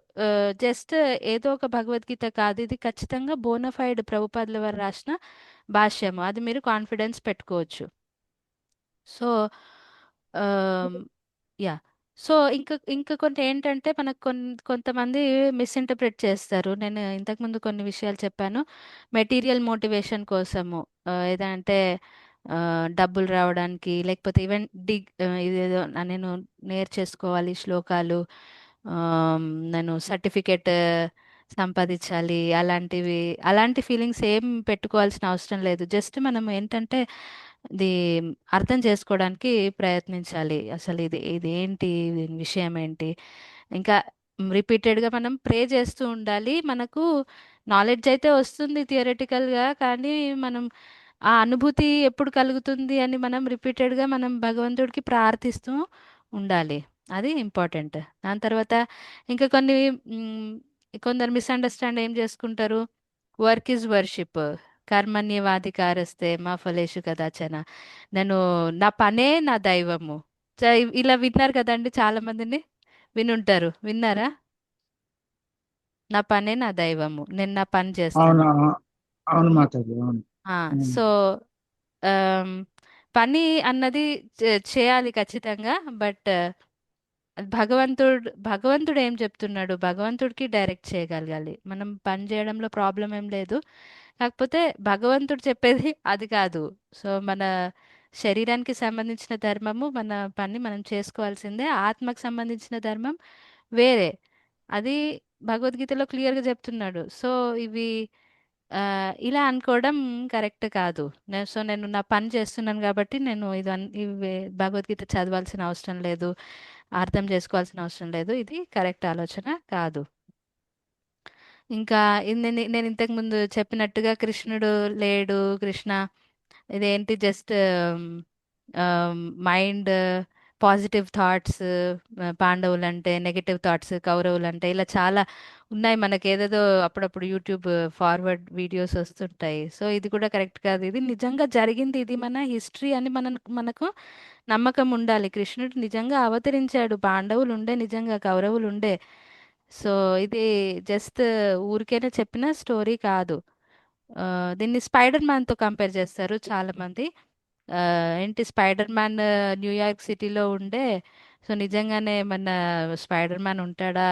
జస్ట్ ఏదో ఒక భగవద్గీత కాదు, ఇది ఖచ్చితంగా బోనఫైడ్ ప్రభుపాదుల వారు రాసిన భాష్యము. అది మీరు కాన్ఫిడెన్స్ పెట్టుకోవచ్చు. సో యా సో ఇంకా ఇంకా కొన్ని ఏంటంటే మనకు కొంతమంది మిస్ఇంటర్ప్రిట్ చేస్తారు. నేను ఇంతకుముందు కొన్ని విషయాలు చెప్పాను. మెటీరియల్ మోటివేషన్ కోసము ఏదంటే డబ్బులు రావడానికి, లేకపోతే ఈవెన్ ఇదేదో నేను నేర్చేసుకోవాలి శ్లోకాలు, నేను సర్టిఫికెట్ సంపాదించాలి, అలాంటి ఫీలింగ్స్ ఏం పెట్టుకోవాల్సిన అవసరం లేదు. జస్ట్ మనం ఏంటంటే ఇది అర్థం చేసుకోవడానికి ప్రయత్నించాలి. అసలు ఇది ఏంటి, దీని విషయం ఏంటి. ఇంకా రిపీటెడ్గా మనం ప్రే చేస్తూ ఉండాలి. మనకు నాలెడ్జ్ అయితే వస్తుంది థియరటికల్గా, కానీ మనం ఆ అనుభూతి ఎప్పుడు కలుగుతుంది అని మనం రిపీటెడ్గా మనం భగవంతుడికి ప్రార్థిస్తూ ఉండాలి. అది ఇంపార్టెంట్. దాని తర్వాత ఇంకా మ్, కొందరు మిస్అండర్స్టాండ్ ఏం చేసుకుంటారు, వర్క్ ఈజ్ వర్షిప్, కర్మణ్యవాధికారస్తే మా ఫలేషు కదాచన. నేను నా పనే నా దైవము. ఇలా విన్నారు కదండి, చాలా మందిని వినుంటారు. విన్నారా? నా పనే నా దైవము, నేను నా పని అవును చేస్తాను. అవును మాతాజీ, అవును. ఆ, ఉమ్. సో పని అన్నది చేయాలి ఖచ్చితంగా. బట్ భగవంతుడు ఏం చెప్తున్నాడు, భగవంతుడికి డైరెక్ట్ చేయగలగాలి. మనం పని చేయడంలో ప్రాబ్లం ఏం లేదు. కాకపోతే భగవంతుడు చెప్పేది అది కాదు. సో మన శరీరానికి సంబంధించిన ధర్మము, మన పని మనం చేసుకోవాల్సిందే. ఆత్మకు సంబంధించిన ధర్మం వేరే. అది భగవద్గీతలో క్లియర్గా చెప్తున్నాడు. సో ఇవి ఇలా అనుకోవడం కరెక్ట్ కాదు. సో నేను నా పని చేస్తున్నాను కాబట్టి నేను ఇవి భగవద్గీత చదవాల్సిన అవసరం లేదు, అర్థం చేసుకోవాల్సిన అవసరం లేదు. ఇది కరెక్ట్ ఆలోచన కాదు. ఇంకా నేను ఇంతకు ముందు చెప్పినట్టుగా కృష్ణుడు లేడు, కృష్ణ ఇదేంటి జస్ట్ మైండ్ పాజిటివ్ థాట్స్, పాండవులంటే నెగటివ్ థాట్స్, కౌరవులంటే ఇలా చాలా ఉన్నాయి. మనకి ఏదేదో అప్పుడప్పుడు యూట్యూబ్ ఫార్వర్డ్ వీడియోస్ వస్తుంటాయి. సో ఇది కూడా కరెక్ట్ కాదు. ఇది నిజంగా జరిగింది, ఇది మన హిస్టరీ అని మనకు నమ్మకం ఉండాలి. కృష్ణుడు నిజంగా అవతరించాడు, పాండవులు ఉండే, నిజంగా కౌరవులు ఉండే. సో ఇది జస్ట్ ఊరికేనే చెప్పిన స్టోరీ కాదు. ఆ, దీన్ని స్పైడర్ మ్యాన్తో కంపేర్ చేస్తారు చాలా మంది. ఆ, ఏంటి స్పైడర్ మ్యాన్ న్యూయార్క్ సిటీలో ఉండే, సో నిజంగానే మన స్పైడర్ మ్యాన్ ఉంటాడా,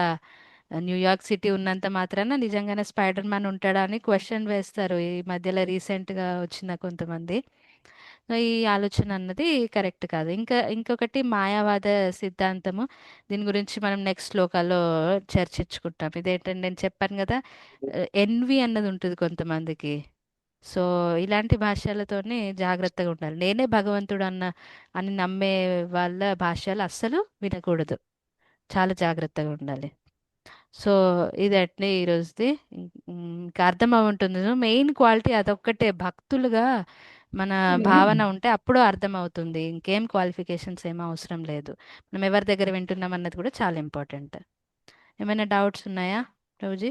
న్యూయార్క్ సిటీ ఉన్నంత మాత్రాన నిజంగానే స్పైడర్ మ్యాన్ ఉంటాడా అని క్వశ్చన్ వేస్తారు ఈ మధ్యలో రీసెంట్గా వచ్చిన కొంతమంది. సో ఈ ఆలోచన అన్నది కరెక్ట్ కాదు. ఇంకొకటి మాయావాద సిద్ధాంతము. దీని గురించి మనం నెక్స్ట్ శ్లోకాల్లో చర్చించుకుంటాం. ఇదేంటంటే నేను చెప్పాను కదా, ఎన్వి అన్నది ఉంటుంది కొంతమందికి. సో ఇలాంటి భాషలతోనే జాగ్రత్తగా ఉండాలి. నేనే భగవంతుడు అని నమ్మే వాళ్ళ భాషలు అస్సలు వినకూడదు. చాలా జాగ్రత్తగా ఉండాలి. సో ఇదండి ఈరోజుది. ఇంకా అర్థం ఉంటుంది. మెయిన్ క్వాలిటీ అదొక్కటే, భక్తులుగా మన భావన ఉంటే అప్పుడు అర్థం అవుతుంది. ఇంకేం క్వాలిఫికేషన్స్ ఏం అవసరం లేదు. మనం ఎవరి దగ్గర వింటున్నాం అన్నది కూడా చాలా ఇంపార్టెంట్. ఏమైనా డౌట్స్ ఉన్నాయా ప్రభుజీ?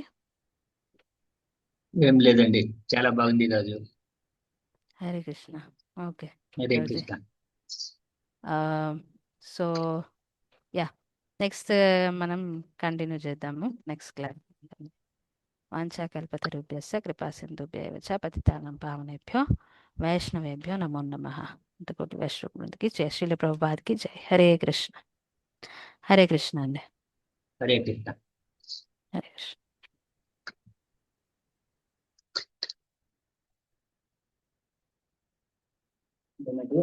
ఏం లేదండి, చాలా బాగుంది ఈరోజు. Hare Krishna. Okay Hare Prabhuji. Krishna. So yeah, next మనం కంటిన్యూ చేద్దాము నెక్స్ట్ క్లాస్. వాంఛాకల్పతరుభ్యశ్చ కృపా సింధుభ్యైవ చ పతితానాం పావనేభ్యో వైష్ణవేభ్యో నమో నమః. అంతకోటి వైష్ణవ బృందకి జై, శ్రీల ప్రభుపాద్కి జై. హరే కృష్ణ. హరే కృష్ణ అండి. హరే కృష్ణ. హరే కృష్ణ. ఏమండి?